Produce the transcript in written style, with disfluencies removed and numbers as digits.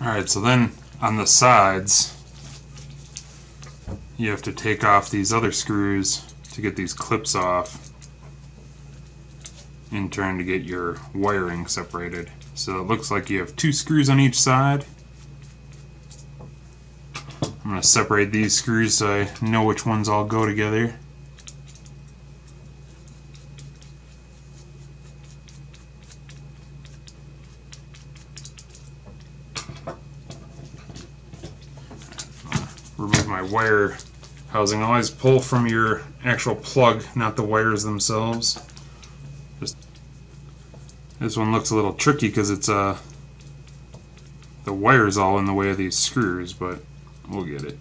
Alright, so then on the sides, you have to take off these other screws to get these clips off in trying to get your wiring separated. So it looks like you have 2 screws on each side. I'm going to separate these screws so I know which ones all go together. Remove my wire housing. Always pull from your actual plug, not the wires themselves. This one looks a little tricky because it's the wire's all in the way of these screws, but we'll get it.